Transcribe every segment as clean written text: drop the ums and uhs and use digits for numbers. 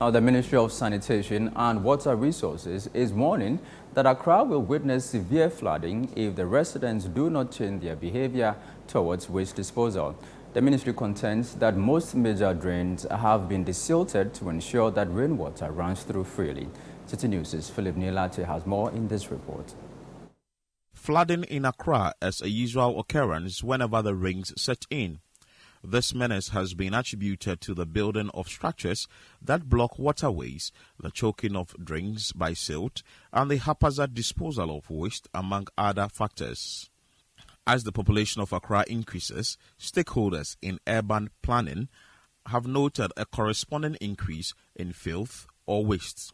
Now, the Ministry of Sanitation and Water Resources is warning that Accra will witness severe flooding if the residents do not change their behavior towards waste disposal. The ministry contends that most major drains have been desilted to ensure that rainwater runs through freely. Citi News' Philip Nilate has more in this report. Flooding in Accra is a usual occurrence whenever the rains set in. This menace has been attributed to the building of structures that block waterways, the choking of drains by silt, and the haphazard disposal of waste, among other factors. As the population of Accra increases, stakeholders in urban planning have noted a corresponding increase in filth or waste.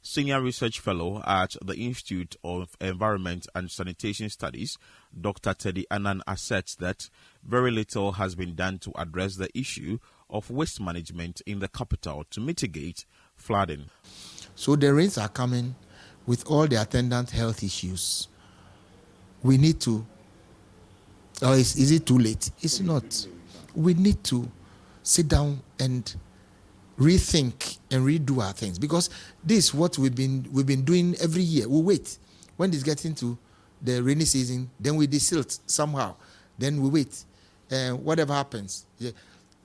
Senior Research Fellow at the Institute of Environment and Sanitation Studies, Dr. Teddy Annan, asserts that very little has been done to address the issue of waste management in the capital to mitigate flooding. So the rains are coming with all the attendant health issues. We need to, or is it too late? It's not. We need to sit down and rethink and redo our things, because this is what we've been doing every year. We wait when it's getting to the rainy season, then we desilt somehow, then we wait, and whatever happens,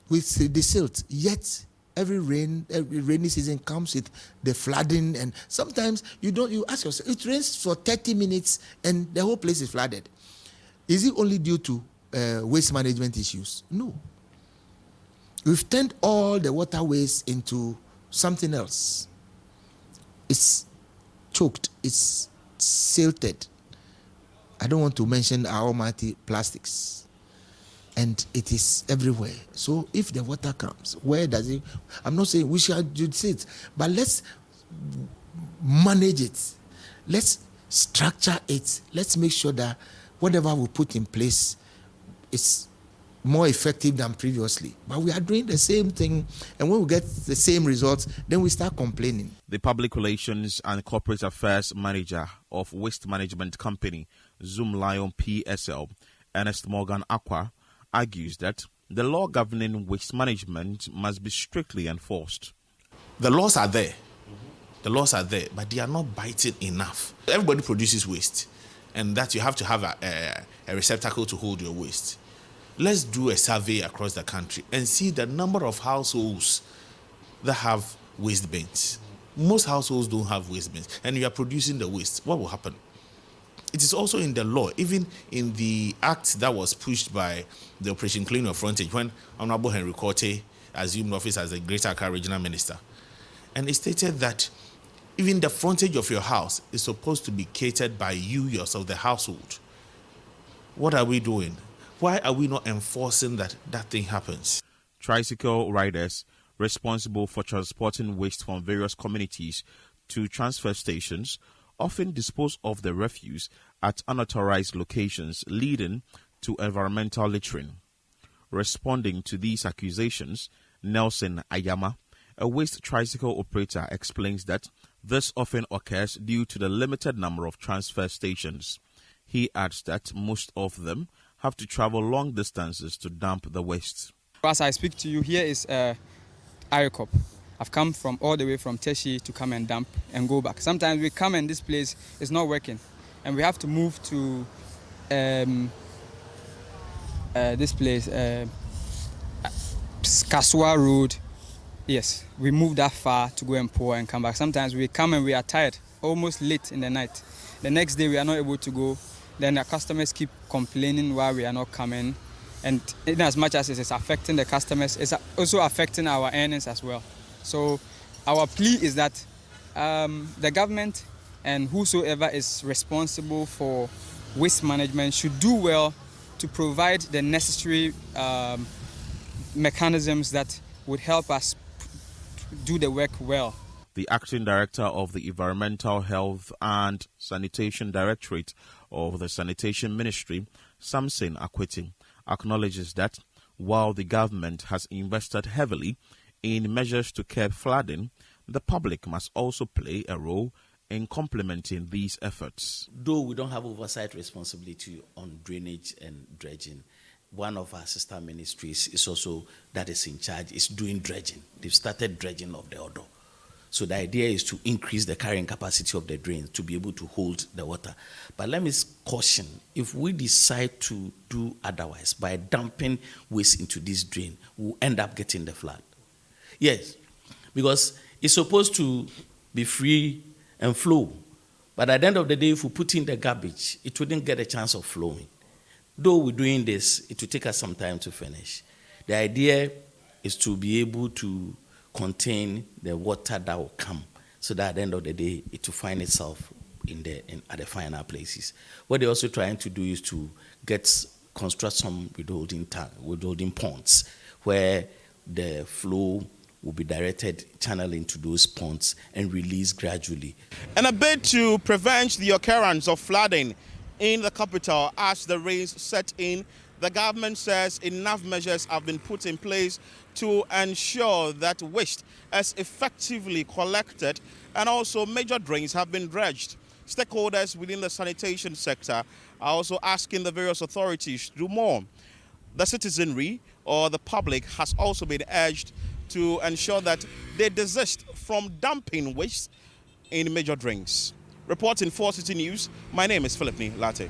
we desilt. Yet every rainy season comes with the flooding, and sometimes you ask yourself, it rains for 30 minutes and the whole place is flooded. Is it only due to waste management issues? No. We've turned all the waterways into something else. It's choked, it's silted. I don't want to mention our almighty plastics. And it is everywhere. So if the water comes, where does it? I'm not saying we should do it, but let's manage it. Let's structure it. Let's make sure that whatever we put in place is more effective than previously. But we are doing the same thing, and when we get the same results, then we start complaining. The Public Relations and Corporate Affairs Manager of Waste Management Company, Zoom Lion PSL, Ernest Morgan Aqua, argues that the law governing waste management must be strictly enforced. The laws are there. The laws are there, but they are not biting enough. Everybody produces waste, and that you have to have a receptacle to hold your waste. Let's do a survey across the country and see the number of households that have waste bins. Most households don't have waste bins, and you are producing the waste. What will happen? It is also in the law, even in the act that was pushed by the Operation Clean Your Frontage when Honorable Henry Korte assumed office as the Greater Accra Regional Minister. And it stated that even the frontage of your house is supposed to be catered by you yourself, the household. What are we doing? Why are we not enforcing that thing happens? Tricycle riders responsible for transporting waste from various communities to transfer stations often dispose of the refuse at unauthorized locations, leading to environmental littering. Responding to these accusations, Nelson Ayama, a waste tricycle operator, explains that this often occurs due to the limited number of transfer stations. He adds that most of them have to travel long distances to dump the waste. As I speak to you, here is Iricop. I've come from all the way from Teshi to come and dump and go back. Sometimes we come and this place is not working, and we have to move to this place, Kasua Road. Yes, we move that far to go and pour and come back. Sometimes we come and we are tired, almost late in the night. The next day we are not able to go. Then the customers keep complaining why we are not coming. And in as much as it is affecting the customers, it's also affecting our earnings as well. So our plea is that the government and whosoever is responsible for waste management should do well to provide the necessary mechanisms that would help us do the work well. The Acting Director of the Environmental Health and Sanitation Directorate of the Sanitation Ministry, Samson Akweti, acknowledges that while the government has invested heavily in measures to curb flooding, the public must also play a role in complementing these efforts. Though we don't have oversight responsibility on drainage and dredging, one of our sister ministries is also that is in charge, is doing dredging. They've started dredging of the Odo. So the idea is to increase the carrying capacity of the drains to be able to hold the water. But let me caution, if we decide to do otherwise, by dumping waste into this drain, we'll end up getting the flood. Yes, because it's supposed to be free and flow. But at the end of the day, if we put in the garbage, it wouldn't get a chance of flowing. Though we're doing this, it will take us some time to finish. The idea is to be able to contain the water that will come, so that at the end of the day, it will find itself at the final places. What they're also trying to do is to construct some withholding ponds, where the flow will be directed, channeled into those ponds and released gradually. In a bid to prevent the occurrence of flooding in the capital as the rains set in, the government says enough measures have been put in place to ensure that waste is effectively collected, and also major drains have been dredged. Stakeholders within the sanitation sector are also asking the various authorities to do more. The citizenry or the public has also been urged to ensure that they desist from dumping waste in major drains. Reporting for Citi News, my name is Philip Latte.